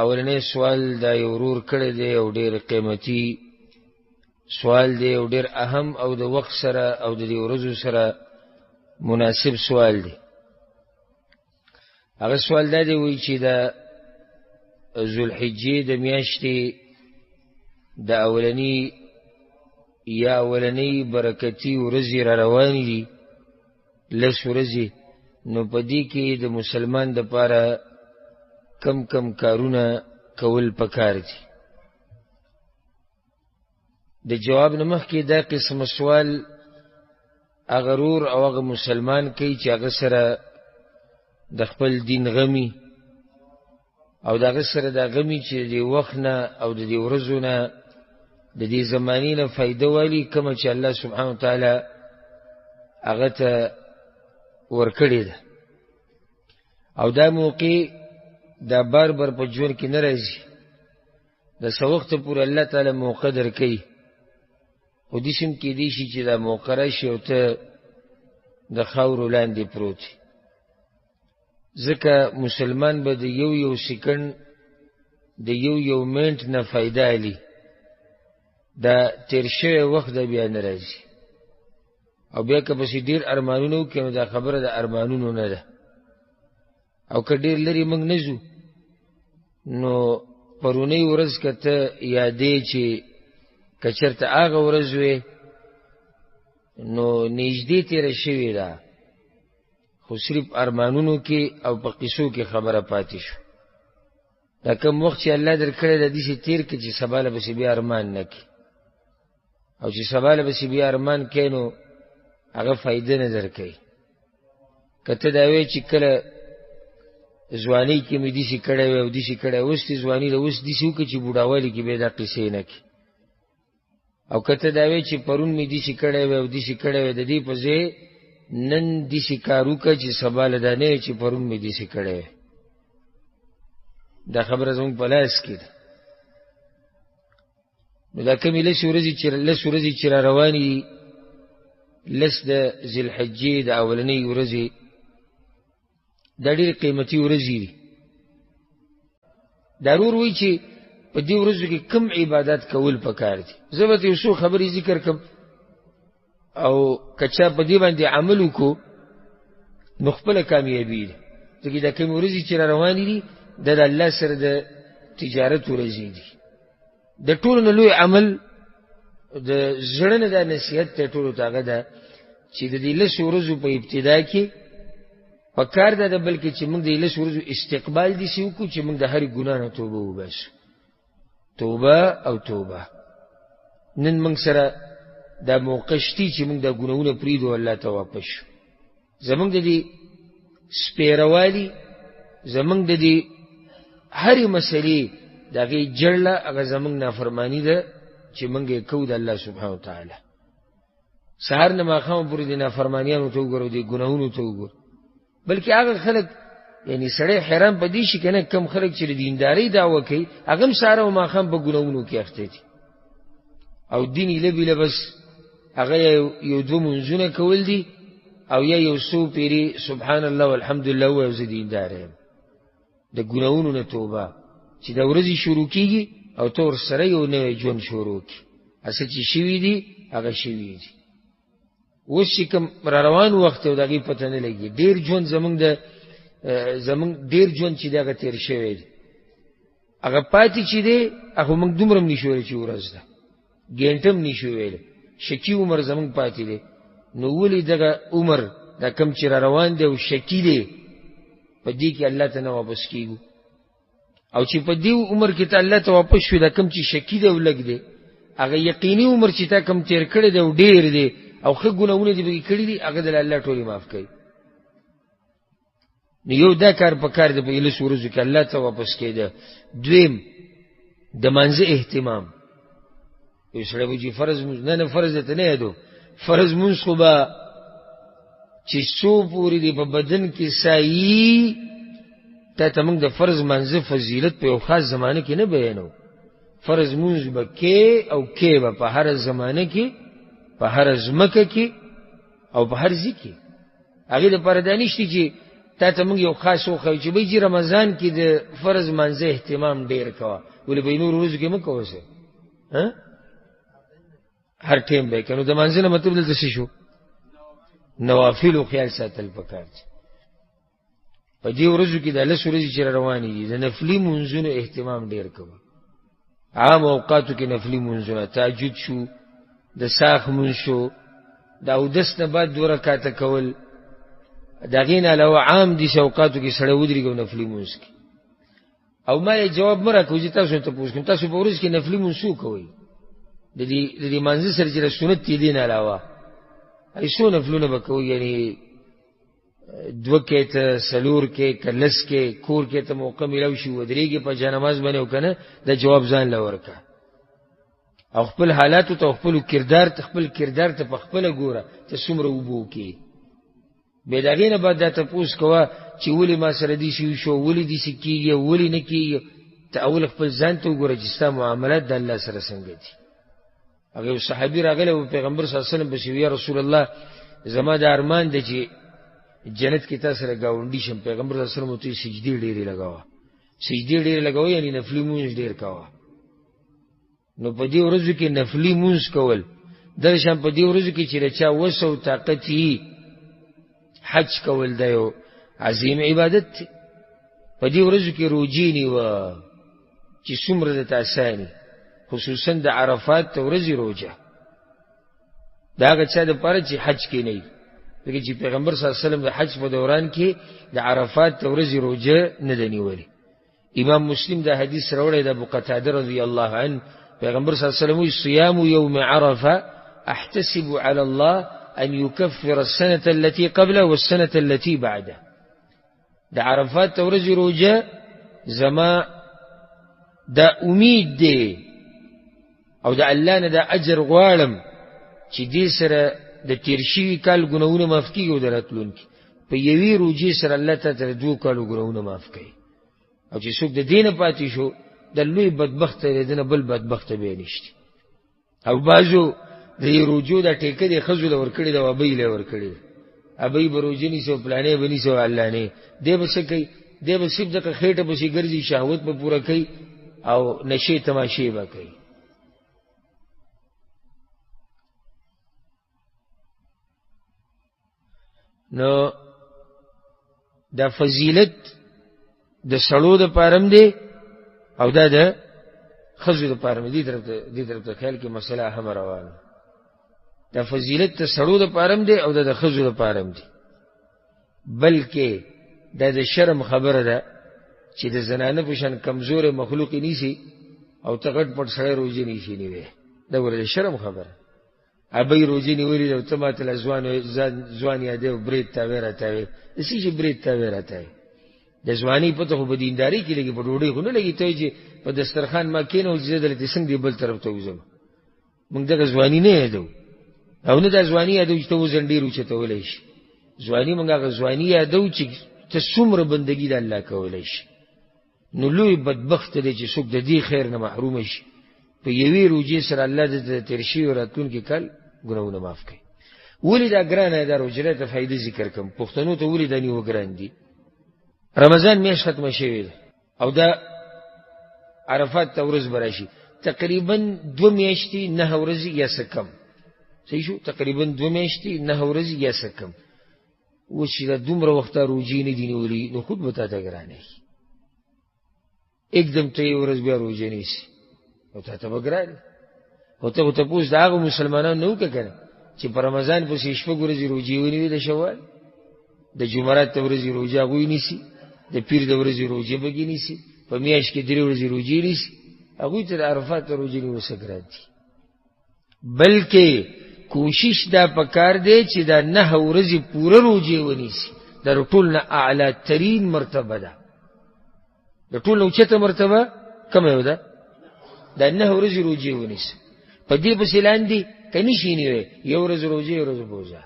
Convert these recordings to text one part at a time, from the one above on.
اولنې سوال دا یو ورور کړی دی او ډېر قیمتي سوال دی او ډېر اهم او د وخت سره او د دې ورځو سره مناسب سوال دی. هغه سوال دا دی وایي چې د ذوالحجې د میاشتې د اولنۍ برکتي ورځې را روانې دي، 10 ورځې، نو په دې کې د مسلمان دپاره کم کارونه کول پکار دي. د جواب نه مخکې دا قسم سوال هغه رور او هغه مسلمان کوي چې هغه سره د خپل دین غمي او دغه سره د غمي چې د وخت نه او د دې ورځو نه د دې زمانې نه فایده والی کومه چې الله سبحانه وتعالی هغه ته ورکړې ده، او دا موقع دا بار په ژوند کې نه راځي، د څه وخته پورې الله تعالی موقع درکوي، خو داسې هم کیدی شي چې دا موقع راشي او ته د خاورو لاندې پروت یې. ځکه مسلمان به د یو سکند د یو منټ نه فایده علي، دا تیر شوی وخت دا بیا نه راځي. او بیا که پسې ډېر ارمانونه وکړي نو دا خبره د ارمانونو نه ده، او که ډېر لرې موږ نه ځو نو پرونی ورځ که ته یادې چې که چېرته هغه ورځ وې نو نږدې تېره شوې ده، خو صرف ارمانونو کې او په قصو کې خبره پاتې شو. دا کوم وخت چې الله درکړی ده داسې تېر کړه چې سبا له پسې بیا ارمان نه کړي، او چې سبا له پسې بیا ارمان کوي نو هغه فایده نه درکوي. که ته دا وایې چې کله ځوانۍ کې مې داسې کړی وی او داسې کړی، اوس دې ځواني ده اوس داسې وکړه چې بوډاوالي کې بیا دا قصې نه کړي. او که ته دا وایې چې پرون مې داسې کړی وی او داسې کړی وی، د دې په ځای نن داسې کار وکړه چې سبا له دا نه وي چې پرون مې داسې کړی وی. دا خبره زموږ په لاس کې ده. نو دا کمې 10 ورځې چې را روانې دي، 10 د ذوالحجې د اولنۍ ورځې، دا ډېرې قیمتي ورځې دي. دا رور وایي چې په دې ورځو کې کم عبادت کول پکار دي. زه به یو څو خبرې ذکر کړم او که چا په دې باندې عمل وکړو نو خپله کامیابي ده. ځکه دا کمې ورځې چې را روانې دي دا د الله سره د تجارت ورځې دي. د ټولو نه لوی عمل د زړه نه دا نصیحت ته ټولو ته هغه ده چې د دې 10 ورځو په ابتدا کې پکار ده، بلکې چې موږ د 10 ورځو استقبال داسې وکړو چې موږ د هرې ګناه نه توبه وباسو. توبه او توبه. نن موږ سره دا موقع شته چې موږ دا ګناهونه پرېږدو او الله ته واپس شو. زموږ د دې سپېروالي، زموږ د دې هرې مسلې د هغې جړله هغه زموږ نافرماني ده چې موږ یې کوو د الله سبحانه وتعالی. سهار نه ماښامه پورې د نافرمانیانو ته وګوره او د ګناهونو ته وګوره. بلکې هغه خلک یعنی سړی حیران په دې شي که نه کم خلک چې د دیندارۍ دعوه کوي هغه هم سهار او ماښام په ګناهونو کې اخته دي، او دین یې لبیله بس هغه یو 2 منځونه کول دي او یا یو څو پیرې سبحان الله والحمدلله ووایي او زه دیندار یم. د ګناهونو نه توبه چې د ورځې شروع کېږي او ته ورسره یو نوی ژوند شروع کړي. هسې چې شوي دي هغه شوي دي. اوس چې کوم را روان وخت او د هغې پته نه لګي. ډېر ژوند زموږ ډېر ژوند چې دی هغه تېر شوی دی، هغه پاتې چې دی هغه موږ دومره هم نشو ویلی چې ورځ ده، ګینټه هم نشو ویلی. شکي عمر زموږ پاتې دی. نو ولې دغه عمر دا کم چې را روان دی او شکي دی په دې کې الله ته نه واپس کېږو؟ او چې په دې عمر کې ته الله ته واپس شوې دا کم چې شکي دی او لږ دی، هغه یقیني عمر چې تا کم تېر کړی دی او ډېر دی او ښه ګناهونه دې پکې کړي دي هغه د الله ټولې معاف کوي. نو یو دا کار پکار دی په 11 ورځو کې الله ته واپس کېده. دویم د مانځه اهتمام. یو سړی وایي چې فرض نه فرض ته نه یادو، فرض مونځ خو به چې څو پورې دی په بدن کې سایي ته موږ د فرض مانځه فضیلت په یو خاص زمانه کې نه بیانو. فرض مونځ به کې او کې به په هر زمانه کې، په هر ځمکه کې او په هر ځای کې. هغې دپاره دا نشته چې تا ته موږ یو خاص وخایو چې بای چې رمضان کې د فرض منځه اهتمام ډیر کوه، ولې به نور ورځو کې مه کوه څه هر ټیم به کنو د منځه نه مطلب دلته څه شو نوافل خیال ساتل پکار دي. په دې ورځو کې د لس ورځې چې روانې دي د نفلي منځونو اهتمام ډیر کوه. عام اوقاتو کې نفلي منځونه تهجد شو، د ساخ منځ شو، د اودس نه بعد 2 رکعاته کول، د هغې نه علاوه عام دي اوقاتو کې سړی ودرېږي او نفلي منځ کې. او ما یې جواب مه راکوئ چې تاسو ته پوښتنه کوم تاسو په ورځ کې نفلي منځ څو کوئ؟ د دې منځه سره چې سنت دي دې نه علاوه ای څو نفلونه به کوئ؟ یعنې 2 کې ته 4 کې که 10 کې کور کې ته موقع میلاو شي ودرېږي په جانماز باندې او که نه د جواب ځان له ورکړه او خپل حالاتو ته خپل کردار ته په خپله ګوره ته څومره اوبه وکړي. بیا د هغې نه بعد دا تپوس کوه چې ولې ما سره داسې وشو، ولې داسې کېږي او ولې نه کېږي. ته اول خپل ځان ته وګوره چې ستا معاملات د الله سره څنګه دي. هغه یو صحابي راغلی و پیغمبر صلی الله علیه وسلم پسې یا رسول الله زما د ارمان دی چې جنت کې تا سره ګاونډي شم. پیغمبر صلی الله علیه وسلم ورته سجدې ډېرې لګوه یعنې نفلي مونځ ډېر کوه. نو په دې ورځو کې نفلي مونځ کول دغه شان په دې ورځو کې چې د چا وس او طاقت یي حج کول دا یو عظیم عبادت دی. په دې ورځو کې روجې نیوه چې څومره درته اساني، خصوصا د عرفات ورځې روجه د هغه چا دپاره چې حج کې نه وي، ځکه چې پیغمبر صلی الله علیه وسلم د حج په دوران کې د عرفات ورځې روجه نه ده نیولې. امام مسلم دا حدیث راوړی د ابو قتاده رضی الله عنه پیغمبر صلی الله علیه وسلم وی صيام يوم عرفه احتسب على الله ان يكفر السنه التي قبله والسنه التي بعده. د عرفات ورځې روجه زما دا امید دی او د الله نه دا اجر غواړم چې دې سره د تیر شوي کال ګناهونه معاف کېږي او د راتلونکي په یوې روجې سره الله ته تر 2 کالو ګناهونه معاف کوي. او چې څوک د دې نه پاتې شو د لوی بدبخته دی، د نه بل بدبخته بیا نشته. او بعضو د دې روجو دا ټیکه د ښځو له ورکړې ده او ابۍ له ورکړې ده. ابۍ به روجه نیسي او پلانې به نیسي او علانې دی به څه کوي؟ دی به صرف دغه خېټه پسې ګرځي، شهوت به پوره کوي او نشې تماشې به کوي. نو دا فضیلت د سړو د پارم دی او دا د ښځو د پارم دی. دې طرف ته خیال کې مسله هم روانه. دا فضیلت د سړو د پارم دی او دا د ښځو د پارم دی، بلکې دا د شرم خبره ده چې د زنانه په شان کمزور مخلوق نیسي او ته غټ پټ سړی روجې نیسي نیوې. دا ولې شرم خبره. ابۍ روجې نیولې او ته ماته له ځوان یادې او برید تاوې راتاوې د څه شي برید تاوې راتاوې د ځوانۍ پته خو په دیندارۍ کې لګي، په ډوډۍ خو نه لګي. ته چې په دسترخوان ما کېنول چې زه دلته څنګه بل طرف ته وځم. موږ دغه ځواني نه یادو او نه دا ځواني یادو چې ته وزن ډېر اوچتولی شي. ځواني موږ هغه ځواني یادو چې ته څومره بندګي د الله کولی شي. نو لوی بدبخته دی چې څوک د دې خیر نه محرومه شي. په یوې روجې سره الله د تېر شوي راتلونکي کال ګناهونه معاف کوي. ولې دا ګرانه ده روجې ته فایده ذکر کوم؟ پښتنو ته ولې دا نیوه ګران دي؟ رمضان میاشت ختمه شوې ده او دا عرفات ته ورځ به راشي، تقریبا 2 میاشتې 9 ورځې یا څه کم. صحیح شو؟ تقریبا 2 میاشتې 9 ورځې یا څه کم. اوس چې دا دومره وخته روجې نه دي نیولې نو خود به تا ته ګرانه شي. एकदम ته یې ورځ بیا روجې نیسي او تا ته به ګرانه. او ته تپوس د هغو مسلمانانو نه وکړه که نه چې په رمضان پسې 6 ورځې روجې ونیوي د شوال، د جمعرات ته ورځې روجه هغوی نیسي، د پیر د ورځې روجې بګې نیسي، په میاشت کې 3 ورځې روجې نیسي. هغوی ته د عرفات ته روجې نیول څه ګران دي؟ بلکې کوشش دا پکار دی چې دا 9 ورځې پوره روجې ونیسي. دا ټول نه اعلی ترین مرتبه ده. د ټول نه اوچته مرتبه کومه یو ده؟ دا 9 ورځې روجې ونیسي. په دې پسې لاندې که نشي نیوی 1 ورځ روجې 1 ورځ بوځه.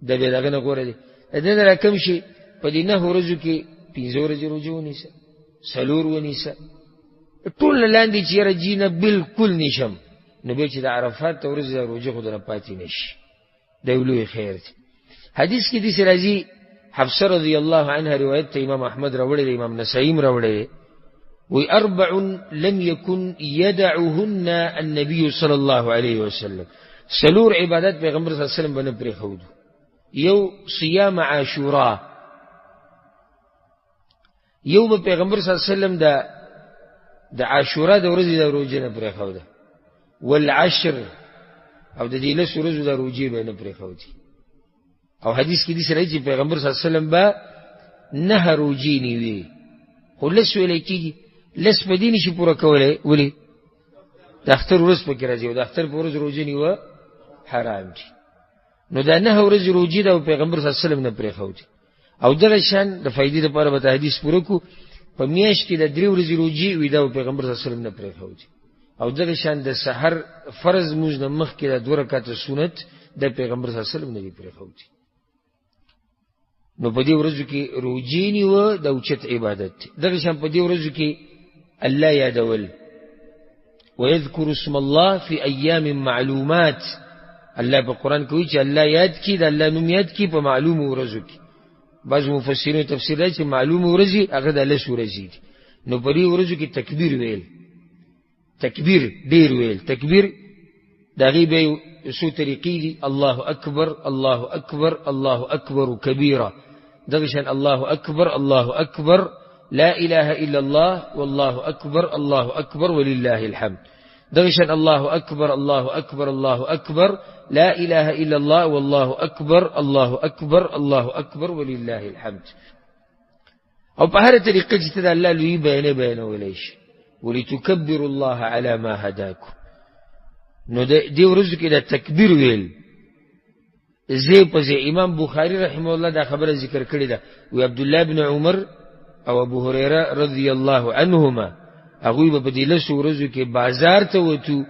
د بیا دغه نه غوره دی. د دې نه راکم شي په دې 9 ورځو کې 5 ورځې روجې ونیسه، 4 ونیسه. ټول نه لاندې چې یاره جي نه بلکل نشم نو بیا چې د عرفات ته ورځې روجې خو درنه پاتې نشي. دا یو لوی خیر دی. حدیث کې داسې راځي حفصه رضی الله عنها روایت ته امام احمد راوړی دی، امام نسائی راوړی وی 4 لم يكن يدعهن النبي صلى الله عليه وسلم. سلور عبادت پیغمبر صلی الله علیه وسلم باندې پرې خود. یو صيام عاشوراء، یو به پیغمبر صلی الله علیه وسلم د عاشوراء د ورځې د روزې نه پرې خود، والعشر او د دې له ورځې د روزې به نه پرې خود. او حدیث کې دې سره چې پیغمبر صلی الله علیه وسلم با نه روزې نیوي، خو لس ویل کېږي لس په دې نشي پوره کولای. ولې؟ د اختر ورځ پکې راځي او د اختر په ورځ روزې نیوه حرام دي. نو دا نه ورځ روزې د پیغمبر صلی الله علیه وسلم نه پرې خود. او دغه شان د فائدې لپاره به حدیث پوره کو، په میاشت کې د 3 ورځې روزې وي دا پیغمبر صلی الله علیه وسلم نه پرې خود. او دغه شان د سحر فرض موږ نه مخ کې د 2 رکعات سنت د پیغمبر صلی الله علیه وسلم نه پرې خود. نو په دې ورځو کې روزې نیوه د اوچت عبادت. دغه شان په دې ورځو کې الله یادول، ويذكر اسم الله في ايام معلومات. الله په قران کې وایي چې الله یاد کړي، د الله نوم یاد کړي په معلوم ورځو کې. بعض مفسرین تفسیر کوي چې معلوم ورځي هغه د الله ورځي دي. نو په دې ورځو کې تکبیر ویل، تکبیر ډیر ویل. تکبیر دغه به څو طریقې دي: الله اکبر، الله اکبر، الله اکبر کبیره. دغه شان الله اکبر، الله اکبر، لا اله الا الله، والله اکبر، الله اکبر ولله الحمد. دغه شان الله اکبر، الله اکبر، الله اکبر، لا اله الا الله، والله اکبر، الله اکبر، الله اکبر ولله الحمد. او په هر طریقه چې ته الله لوی بیان ولې شي، ولتکبر الله على ما هداكم. نو دې ورځو کې د تکبیر ویل زی په زی. امام بخاری رحمه الله دا خبره ذکر کړې ده، و عبد الله بن عمر او ابو هريره رضی الله عنهما هغه په دې له ورځو کې بازار ته وته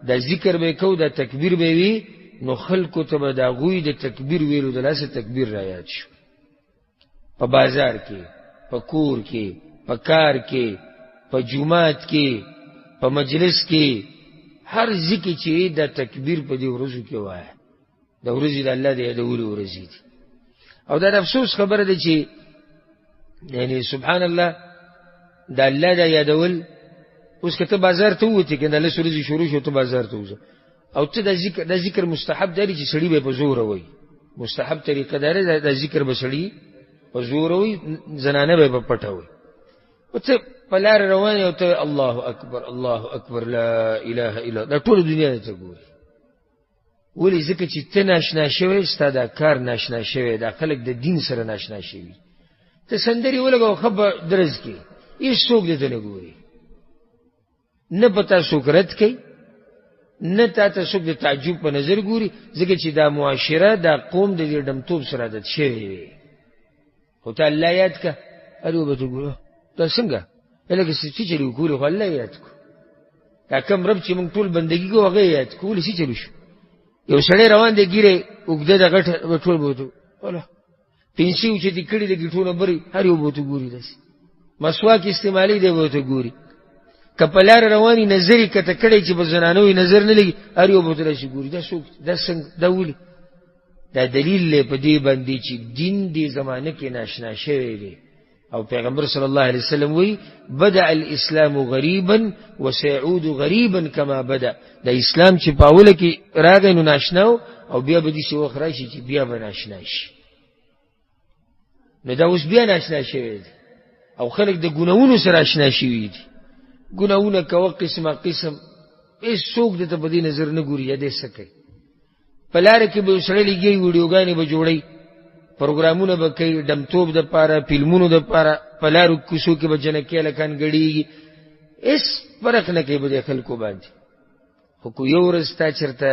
د ذکر به کو، د تکبیر به وی. نو خلکو ته به دا غوی د تکبیر ویلو د لاسه تکبیر را یاد شو. په بازار کې، په کور کې، په کار کې، په جمعات کې، په مجلس کې، هر ذکر چې د تکبیر په دې ورځو کې وایي، د ورځې د الله د یادولو ورځې دي. او دا افسوس خبره ده چې یعنی سبحان الله د الله د یادول اوس کته بازار ته وته کنه له سورې شروع شو ته بازار ته وځه او ته د ذکر مستحب دی چې سړی به په زور وای. مستحب طریقه ده د ذکر به سړی په زور وای، زنانه به په پټه وای. او ته په لار روان یو ته الله اکبر، الله اکبر، لا اله الا الله، ټول دنیا ته ګوري. ولی ځکه چې ته ناشنا شوی، ستاسو د کار ناشنا شوی، د خلک د دین سره ناشنا شوی. ته سندري ولګو خبر درز کې هیڅ څوک دې نه ګوري، نه پتا شکرت کوي، نه تاسو څوک د تعجب په نظر ګوري. ځکه چې دا معاشره د قوم د ډمتوب سره عادت شوی. خو ته الله یاد کا اړو به ګورو دا څنګه الګ چې چلو ګورو خو الله یاد کو. دا کوم رب چې موږ ټول بندګي کو هغه یاد کول شي چلو شو. یو سړی روان دی ګیره وګده د غټ ټول بوته ولا پینسیو چې د کړي د ګټونه بری هر یو بوته ګوري. داس مسواک استعمالي دی بوته ګوري. کپلار رواني نظری کته کړي چې بزنانوي نظر نه لګي هر یو بوته راشي ګوري. دا څوک دا څنګه دا ولي؟ دا دلیل له پدې باندې چې دین دې زمانه کې ناشنا شوی دی. او پیغمبر صلی الله علیه وسلم وی بدأ الاسلام غریبا وسيعود غریبا كما بدا. د اسلام چې پاوله کې راغی نو ناشناو او بیا به دې شي وخت راشي چې بیا به ناشنا شي. نو دا اوس بیا ناشنا شوی دی او خلک د ګناوونو سره آشنا شوي دي. ګناوونه کوه قسمه قسم، هیڅ څوک د ته په دې نظر نه ګوري یا دې څه کوي. په لاره کې به سړی لګي ویډیوګانې به جوړوي، پروګرامونه به کوي، ډمتوب د پاره، فلمونو د پاره، په لارو کوڅو کې به جنکې لکان ګډېږي. هیڅ فرق نه کوي به د خلکو باندې. خو کو یو ورځ تا چېرته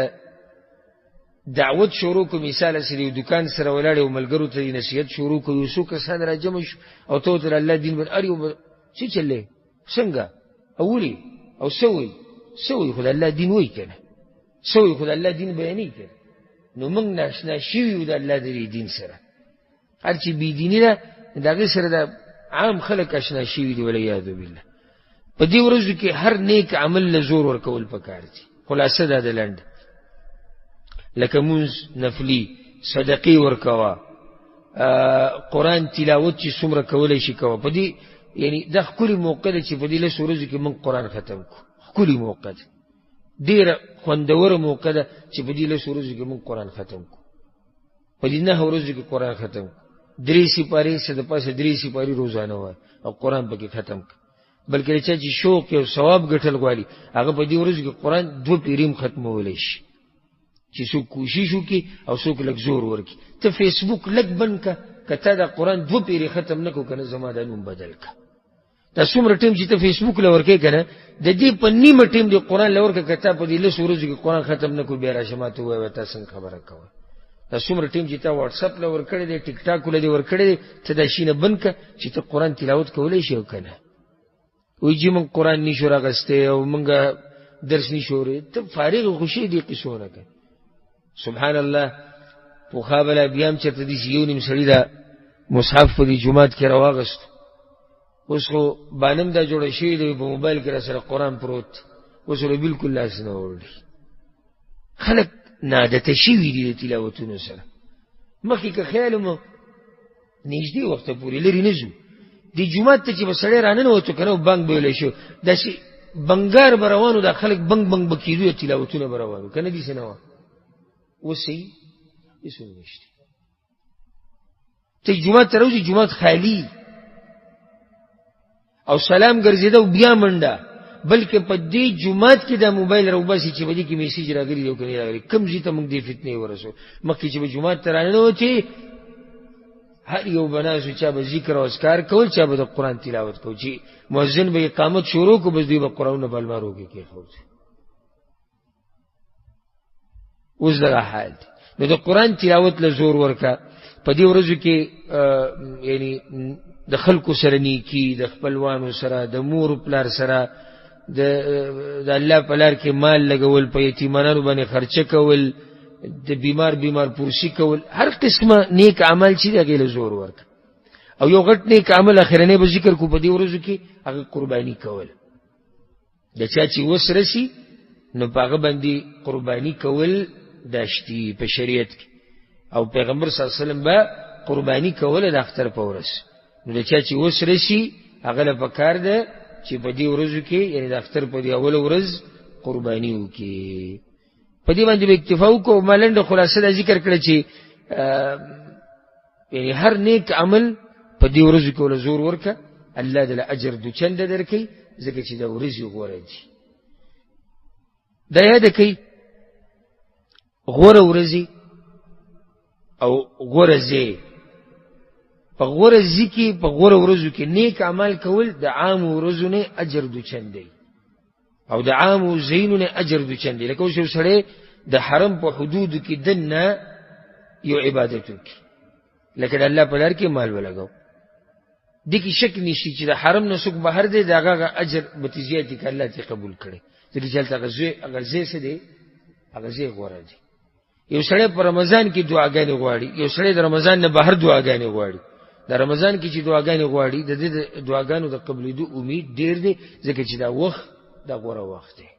دعوت شروع کو، مثال سره یو دکان سره ولاړ یو ملګرو ته نصیحت شروع کو، یو څو کسان را جمع شو او ته ورته الله دین باندې اړ یو څه چلې څنګه اولی او سوي خدای الله دین وای کنه، سوي خدای الله دین بیانې کنه. نو موږ ناشنا شوي د الله د دین سره. هر چې بی دیني ده دغه سره د عام خلک آشنا شوي دي. ولعیاذ بالله په دې ورځو کې هر نیک عمل له زور ورکول پکار دي. خلاصه دا د لنډ لکه مونږ نفلی صدقې ورکوا، قرآن تلاوت چې څومره کولی شي کوه. په دې یعنی دا ښکلې موقع ده چې په دې لسو ورځو کې موږ قرآن ختم کړو. ښکلې موقع ده، ډېره خوندوره موقع ده چې په دې لسو ورځو کې موږ قرآن ختم کړو. په دې 9 ورځو کې قرآن ختم کړو. 3 سپارې څه د پاسه 3 سپارې روزانه وایي او قرآن پکې ختم کړ. بلکې چا چې شوق او ثواب ګټل غواړي هغه په دې ورځو کې قرآن 2 پیریم ختمولی شي. چې څوک کوشش وکړي او څوک لږ زور ورکړي. ته فیسبوک لږ بند که، که تا دا قرآن 2 پیرې ختم نه کړو که نه زما دا نوم بدل که. دا څومره ټیم چې ته فیسبوک له ورکوې که نه، د دې په نیمه ټیم دې قرآن له ورکړه. که تا په دې 10 ورځو کې قرآن ختم نه کړو بیا راشه ما ته ووایه تا څنګه خبره کوه. دا څومره ټیم چې تا واټساپ له ورکړی دی، ټیک ټاک له دې ورکړی دی، ته دا شي نه بند که چې ته قرآن تلاوت کولی شي او که نه. وایي چې موږ قرآن نشو راغستی او موږ درس نشو اورېدی. ته فارغ خوشي دې قصو نه کوې. سبحان الله، پوخا بلا بیا هم چېرته داسې یو نیم سړي دا مصحف په دې جومات کې راواغستو. اوس خو بانم دا جوړه شوې ده په موبایل کې را سره قرآن پروت، اوس له بلکل لاس نه وړي. خلک نادته شوي دي د تلاوتونو سره. مخکې که خیال مو نږدې وخته پورې لرې نه ځو، دې جومات ته چې به سړی راننوتو که نه بنګ به ویلی شو، داسې بنګار به روانو، دا خلک بنګ بنګ به کېدو، تلاوتونه به روانو که نه داسې نه وه. اوس صحیح هېڅ نشته. ته جومات ته راوځې جومات خالي او سلام ګرځېده او بیا منډه. بلکې په دې جومات کې دا موبایل راوباسي چې په دې کې میسیج راغلی دی او که نه راغلی. کوم ځای ته موږ دې فتنې ورسو. مخکې چې به جومات ته راننوتې هر یو به ناست، چا به ذکر او اذکار کول، چا به د قرآن تلاوت کول. چې مؤذن به اقامت شروع کړو بس دوی به قرآنونه په المارو کې کېښود. اوس دغه حال دی. نو د قرآن تلاوت له زور ورکه. په دې ورځو کې یعنی د خلکو سره نیکی، د خپلوانو سره، د مور پلار سره، د الله په لار کې مال لګول، په یتیمانانو باندې خرچه کول، د بیمار پرسی کول، هر قسمه نیک عمل چې دی هغې له زور ورکه. او یو غټ نیک عمل اخرنی به ذکر کو په دې ورځو کې، هغه قرباني کول. د چا چې وس رسي نو په هغه باندې قرباني کول داشتي په شریعت کې. او پیغمبر صلی الله علیه وسلم به قرباني کوله د اختر په ورځ. نو د چا چې وس رسي هغه له پکار ده چې په دې ورځو کې یعنی د اختر په دې اول ورځ قرباني وکړي. په دې باندې به اکتفا وکړو. ما لنډه خلاصه دا ذکر کړه چې یعنی هر نیک عمل په دې ورځو کې ول زور ورکه، الله دې له اجر دو چنده درکړي، ځکه چې دا ورځې غوره دي. دا یاد کړئ، غوره ورځې او غوره ځای. په غوره ځای کې په غوره ورځو کې نیک عمل کول د عام ورځو نه اجر دو چندی او د عام ځایونو نه اجر دو چندی. لکه اوس یو سړی د حرم په حدودو کې دننه یو عبادت وکړي، لکه د الله په لار کې مال ولګاو، دې کې شک نشته چې د حرم نه څوک بهر دی د هغه اجر به زیات دي که الله دې قبول کړي. ځکه چې هلته هغه ځای څه دی، هغه ځای غوره دی. یو سړی په رمضان کې دعاګانې غواړي، یو سړی د رمضان نه بهر دعاګانې غواړي. د رمضان کې چې دعاګانې غواړي د دې دعاګانو د قبولېدو امید ډېر دی، ځکه چې دا وخت دا غوره وخت دی.